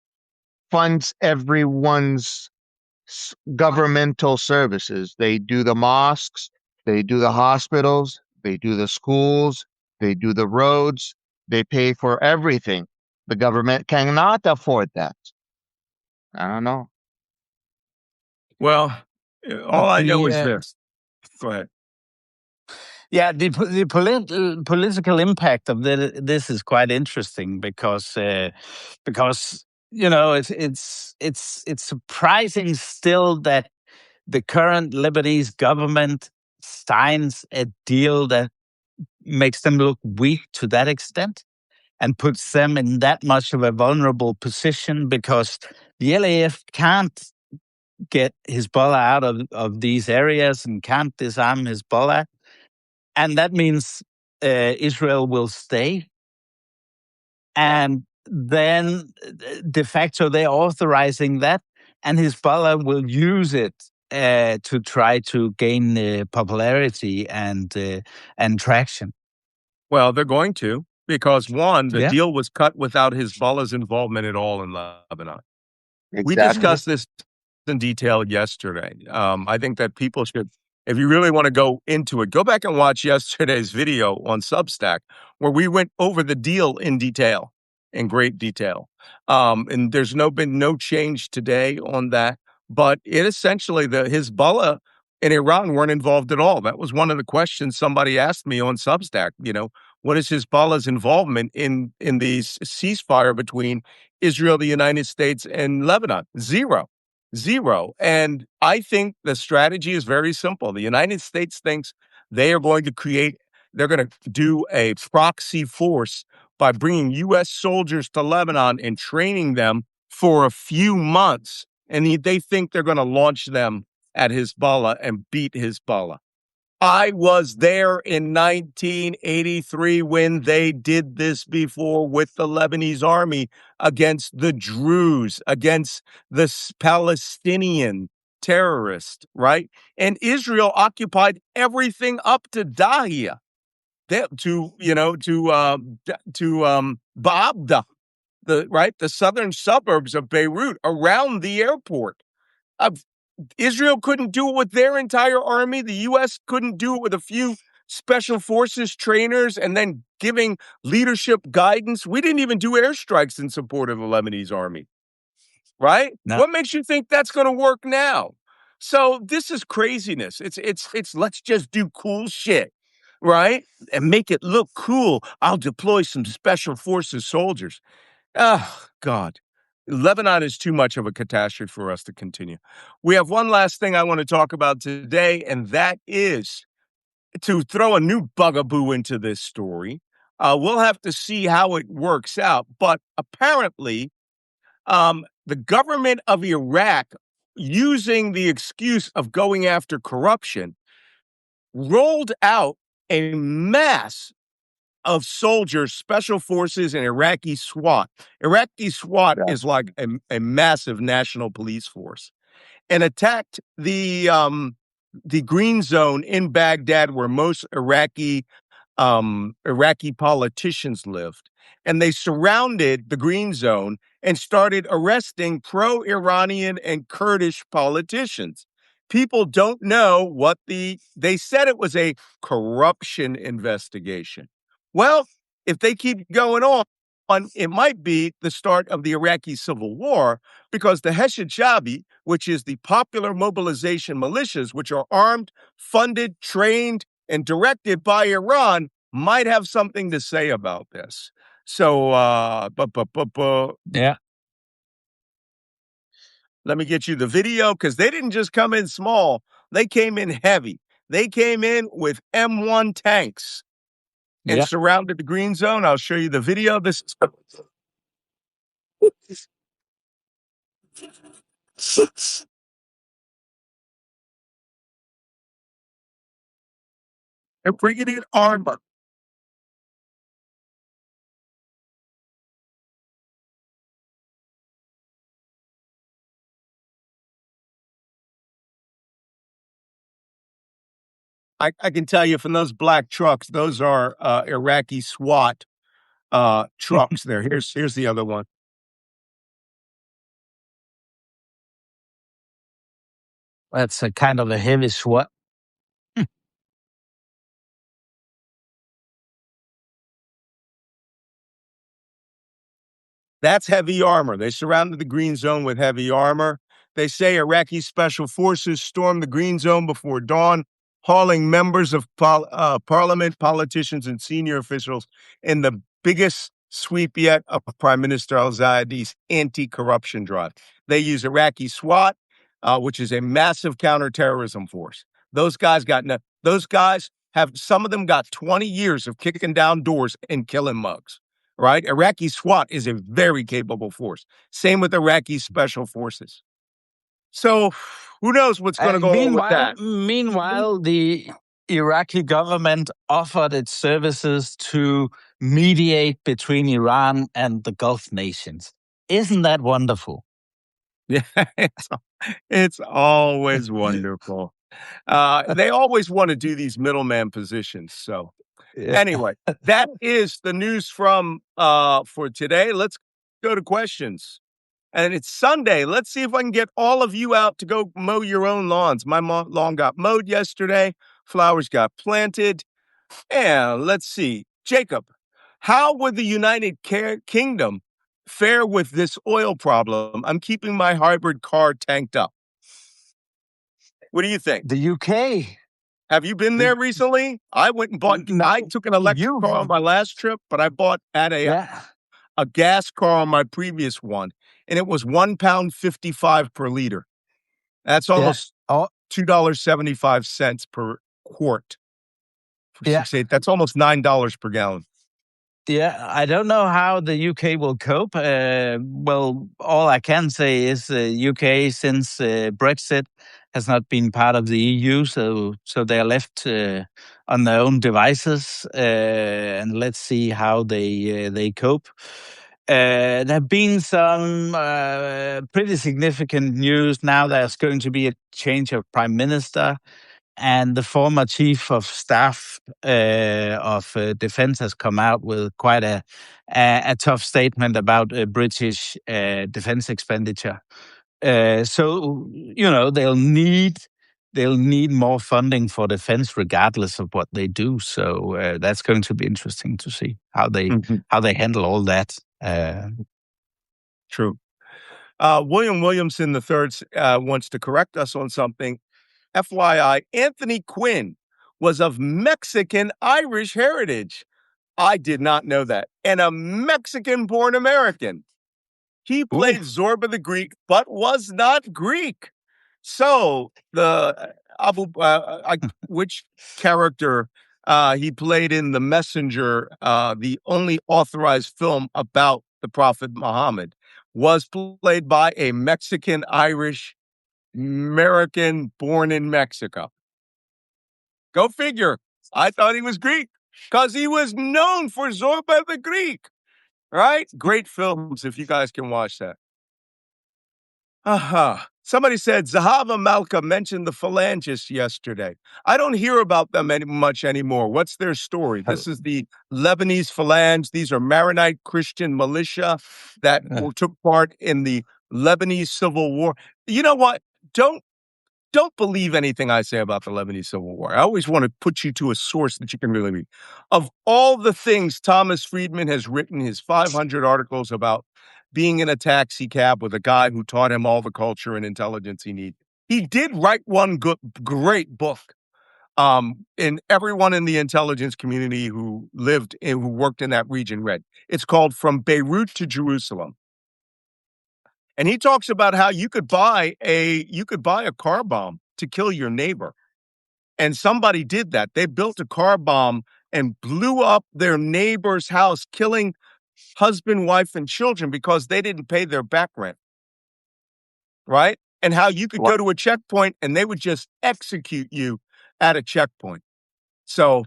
funds everyone's governmental services? They do the mosques, they do the hospitals, they do the schools, they do the roads, they pay for everything. The government cannot afford that. I don't know. Well, all I know The is this. Go ahead. Yeah, the political impact of this is quite interesting, because it's surprising still that the current Lebanese government signs a deal that makes them look weak to that extent and puts them in that much of a vulnerable position, because the LAF can't get Hezbollah out of these areas and can't disarm Hezbollah. And that means Israel will stay. And then de facto, they're authorizing that, and Hezbollah will use it to try to gain popularity and traction. Well, they're going to, because one, the Yeah. deal was cut without Hezbollah's involvement at all in Lebanon. We Exactly. discussed this in detail yesterday. I think that people should, if you really want to go into it, go back and watch yesterday's video on Substack, where we went over the deal in detail, in great detail. And there's been no change today on that. But it essentially, the Hezbollah and Iran weren't involved at all. That was one of the questions somebody asked me on Substack. What is Hezbollah's involvement in the ceasefire between Israel, the United States, and Lebanon? Zero. Zero. And I think the strategy is very simple. The United States thinks they're going to do a proxy force by bringing U.S. soldiers to Lebanon and training them for a few months. And they think they're going to launch them at Hezbollah and beat Hezbollah. I was there in 1983 when they did this before with the Lebanese army against the Druze, against the Palestinian terrorists, right? And Israel occupied everything up to Dahia, to Baabda, the southern suburbs of Beirut, around the airport. Israel couldn't do it with their entire army. The U.S. couldn't do it with a few special forces trainers and then giving leadership guidance. We didn't even do airstrikes in support of the Lebanese army, right? No. What makes you think that's going to work now? So this is craziness. It's let's just do cool shit, right? And make it look cool. I'll deploy some special forces soldiers. Oh, God. Lebanon is too much of a catastrophe for us to continue. We have one last thing I want to talk about today, and that is to throw a new bugaboo into this story. We'll have to see how it works out. But apparently, the government of Iraq, using the excuse of going after corruption, rolled out a mass of soldiers, special forces, and Iraqi SWAT. Iraqi SWAT is like a massive national police force, and attacked the green zone in Baghdad, where most Iraqi politicians lived. And they surrounded the green zone and started arresting pro-Iranian and Kurdish politicians. People don't know they said it was a corruption investigation. Well, if they keep going on, it might be the start of the Iraqi civil war, because the Hashid Shabi, which is the popular mobilization militias, which are armed, funded, trained, and directed by Iran, might have something to say about this. So, Yeah. let me get you the video, because they didn't just come in small. They came in heavy. They came in with M1 tanks and surrounded the green zone. I'll show you the video. This is they're bringing in armor. I can tell you from those black trucks, those are Iraqi SWAT trucks there. Here's the other one. That's a kind of a heavy SWAT. That's heavy armor. They surrounded the green zone with heavy armor. They say Iraqi special forces stormed the green zone before dawn, hauling members of parliament, politicians, and senior officials in the biggest sweep yet of Prime Minister al-Zayedi's anti-corruption drive. They use Iraqi SWAT, which is a massive counterterrorism force. Those guys some of them got 20 years of kicking down doors and killing mugs. Right? Iraqi SWAT is a very capable force. Same with Iraqi special forces. So who knows what's going to go on with that? Meanwhile, the Iraqi government offered its services to mediate between Iran and the Gulf nations. Isn't that wonderful? Yeah, it's always wonderful. They always want to do these middleman positions. So anyway, that is the news from for today. Let's go to questions. And it's Sunday. Let's see if I can get all of you out to go mow your own lawns. My lawn got mowed yesterday. Flowers got planted. And let's see. Jacob, how would the United Kingdom fare with this oil problem? I'm keeping my hybrid car tanked up. What do you think? The UK. Have you been there recently? I went and bought. I took an electric car on my last trip, but I bought at a gas car on my previous one, and it was £1.55 per liter. That's almost $2.75 per quart. That's almost $9 per gallon. Yeah, I don't know how the UK will cope. Well, all I can say is the UK, since Brexit, has not been part of the EU, so they are left on their own devices, and let's see how they cope. There have been some pretty significant news now. There's going to be a change of prime minister. And the former chief of staff of defense has come out with quite a tough statement about British defense expenditure. So they'll need more funding for defense, regardless of what they do. So that's going to be interesting to see how they handle all that. True. William Williamson III wants to correct us on something. FYI, Anthony Quinn was of Mexican-Irish heritage. I did not know that. And a Mexican-born American. He played Zorba the Greek, but was not Greek. So which character he played in The Messenger, the only authorized film about the Prophet Muhammad, was played by a Mexican-Irish American born in Mexico. Go figure. I thought he was Greek because he was known for Zorba the Greek, right? Great films if you guys can watch that. Somebody said Zahava Malka mentioned the phalangists yesterday. I don't hear about them much anymore. What's their story? This is the Lebanese phalange. These are Maronite Christian militia that took part in the Lebanese Civil War. You know what? Don't believe anything I say about the Lebanese Civil War. I always want to put you to a source that you can really read. Of all the things Thomas Friedman has written, his 500 articles about being in a taxi cab with a guy who taught him all the culture and intelligence he needed, he did write one great book. And everyone in the intelligence community who worked in that region read. It's called From Beirut to Jerusalem. And he talks about how you could buy a car bomb to kill your neighbor. And somebody did that. They built a car bomb and blew up their neighbor's house, killing husband, wife, and children because they didn't pay their back rent. Right? And how you could go to a checkpoint and they would just execute you at a checkpoint. So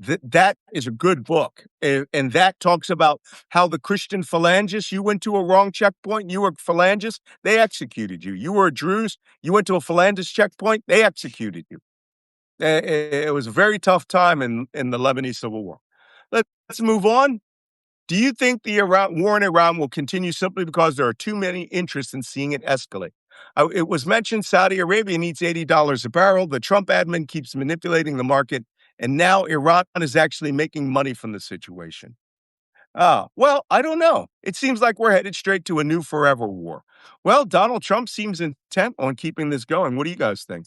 that is a good book. And that talks about how the Christian phalangists, you went to a wrong checkpoint, you were phalangist, they executed you. You were a Druze, you went to a phalangist checkpoint, they executed you. It was a very tough time in the Lebanese Civil War. Let's move on. Do you think the war in Iran will continue simply because there are too many interests in seeing it escalate? It was mentioned Saudi Arabia needs $80 a barrel. The Trump admin keeps manipulating the market. And now Iran is actually making money from the situation. Well, I don't know. It seems like we're headed straight to a new forever war. Well, Donald Trump seems intent on keeping this going. What do you guys think?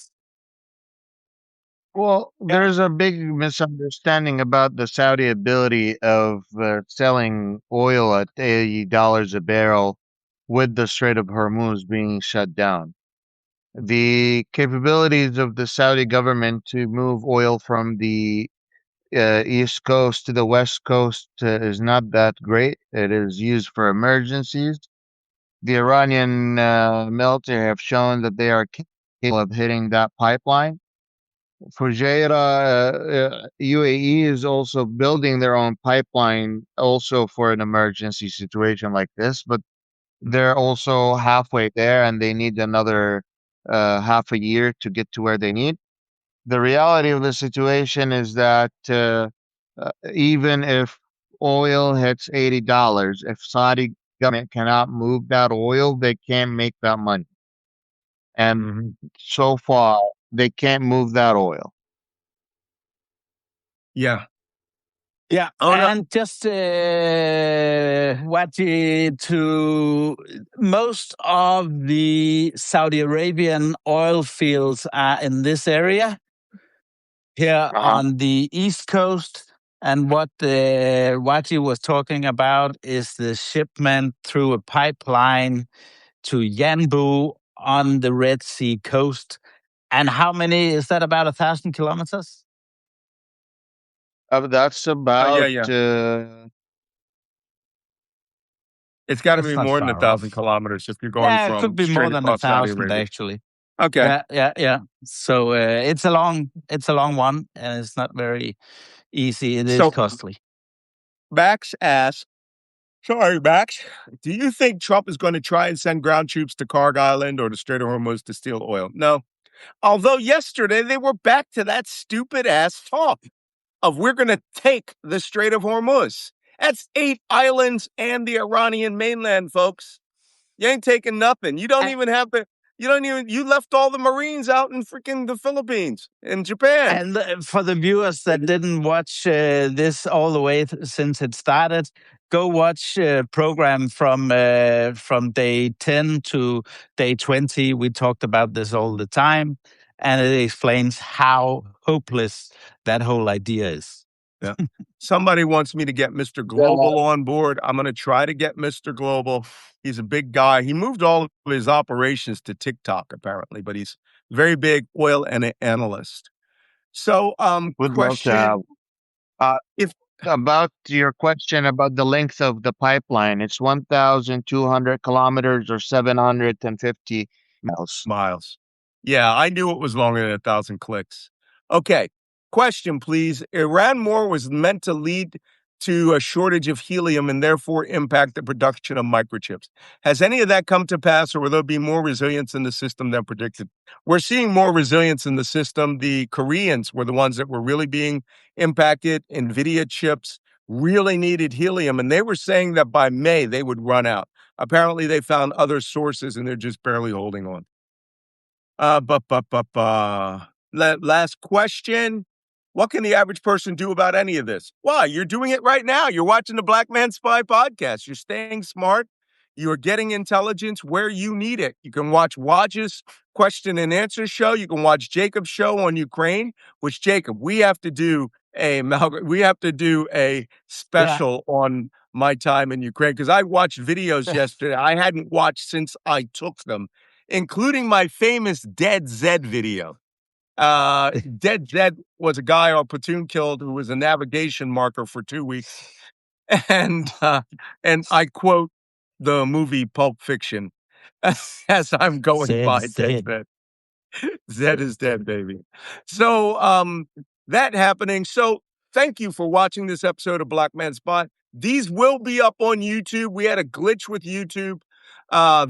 Well, there's a big misunderstanding about the Saudi ability of selling oil at $80 a barrel with the Strait of Hormuz being shut down. The capabilities of the Saudi government to move oil from the East Coast to the West Coast is not that great. It is used for emergencies. The Iranian military have shown that they are capable of hitting that pipeline. Fujairah, UAE is also building their own pipeline also for an emergency situation like this, but they're also halfway there and they need another half a year to get to where they need. The reality of the situation is that even if oil hits $80, if Saudi government cannot move that oil, they can't make that money. And so far, they can't move that oil. Yeah. Yeah, and just Wajeeh, to most of the Saudi Arabian oil fields are in this area here on the East Coast. And what Wajeeh was talking about is the shipment through a pipeline to Yanbu on the Red Sea coast. And how many is that? About 1,000 kilometers? That's about. It's got to That's be not more than far 1,000 off. kilometers if you're going Yeah, it from could be more straight than across Saudi 1,000 Arabia. actually. Okay. Yeah. So it's a long one, and it's not very easy. It is costly. Max asks, sorry, Max, do you think Trump is going to try and send ground troops to Karg Island or the Strait of Hormuz to steal oil? No. Although yesterday they were back to that stupid ass talk of we're going to take the Strait of Hormuz. That's 8 islands and the Iranian mainland, folks. You ain't taking nothing. You left all the Marines out in freaking the Philippines and Japan. And for the viewers that didn't watch this all the way since it started, go watch a program from day 10 to day 20. We talked about this all the time, and it explains how hopeless that whole idea is. Yeah. Somebody wants me to get Mr. Global on board. I'm going to try to get Mr. Global. He's a big guy. He moved all of his operations to TikTok, apparently, but he's very big oil analyst. So, would love to have. About your question about the length of the pipeline, it's 1,200 kilometers or 750 miles. Yeah, I knew it was longer than 1,000 clicks. Okay. Question, please. Iran war was meant to lead to a shortage of helium and therefore impact the production of microchips. Has any of that come to pass, or will there be more resilience in the system than predicted? We're seeing more resilience in the system. The Koreans were the ones that were really being impacted. NVIDIA chips really needed helium, and they were saying that by May they would run out. Apparently, they found other sources, and they're just barely holding on. Last question. What can the average person do about any of this? Why? You're doing it right now. You're watching the Black Man Spy podcast. You're staying smart. You're getting intelligence where you need it. You can watch Wajeeh's question and answer show. You can watch Jacob's show on Ukraine, which Jacob, we have to do a special on my time in Ukraine, because I watched videos yesterday I hadn't watched since I took them, including my famous Dead Zed video. Dead Zed was a guy our platoon killed who was a navigation marker for 2 weeks. And I quote the movie Pulp Fiction as I'm going by Dead Zed. Zed is dead, baby. So that happening. So thank you for watching this episode of Black Man Spot. These will be up on YouTube. We had a glitch with YouTube.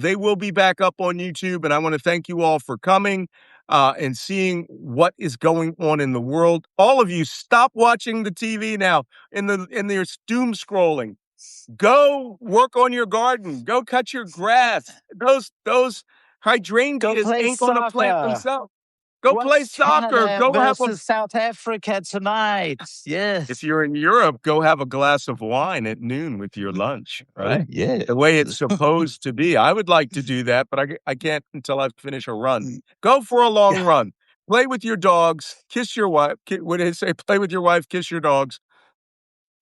They will be back up on YouTube, and I want to thank you all for coming and seeing what is going on in the world. All of you, stop watching the TV now in their doom scrolling. Go work on your garden. Go cut your grass. Those hydrangeas ain't going to plant themselves. Go play soccer. Canada Go have versus South Africa tonight. Yes. If you're in Europe, go have a glass of wine at noon with your lunch, right? Oh, yeah. The way it's supposed to be. I would like to do that, but I can't until I finish a run. Go for a long run. Play with your dogs. Kiss your wife. What did they say? Play with your wife. Kiss your dogs.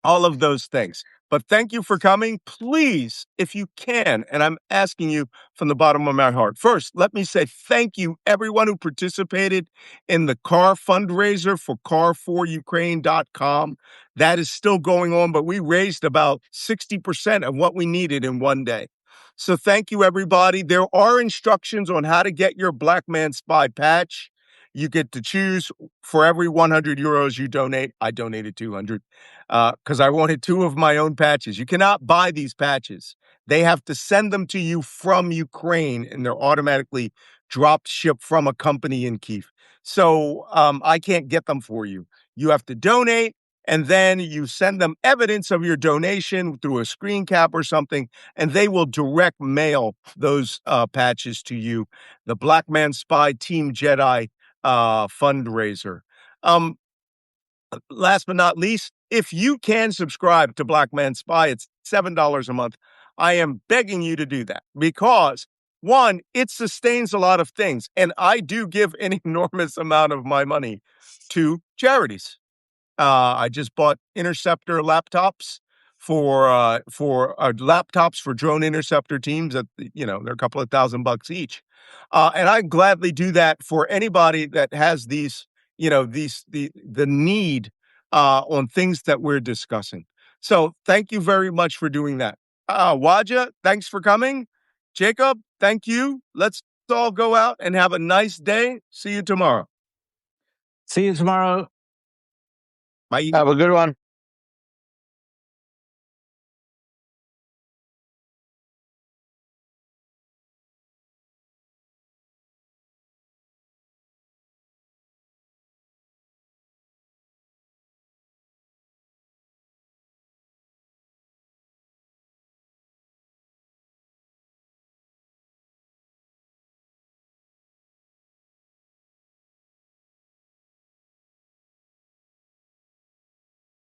All of those things. But thank you for coming. Please, if you can, and I'm asking you from the bottom of my heart. First, let me say thank you, everyone who participated in the car fundraiser for car4ukraine.com. That is still going on, but we raised about 60% of what we needed in one day. So thank you, everybody. There are instructions on how to get your Black Man Spy patch. You get to choose for every 100 euros you donate. I donated 200 because I wanted 2 of my own patches. You cannot buy these patches. They have to send them to you from Ukraine, and they're automatically drop shipped from a company in Kyiv. So I can't get them for you. You have to donate, and then you send them evidence of your donation through a screen cap or something, and they will direct mail those patches to you. The Black Man Spy Team Jedi fundraiser. Last but not least, if you can subscribe to Black Man Spy, it's $7 a month. I am begging you to do that because, one, it sustains a lot of things, and I do give an enormous amount of my money to charities. I just bought Interceptor laptops for laptops for drone interceptor teams that, they're a couple of $1,000 each. And I gladly do that for anybody that has these, the need on things that we're discussing. So thank you very much for doing that. Wajeeh, thanks for coming. Jacob, thank you. Let's all go out and have a nice day. See you tomorrow. See you tomorrow. Bye. Have a good one.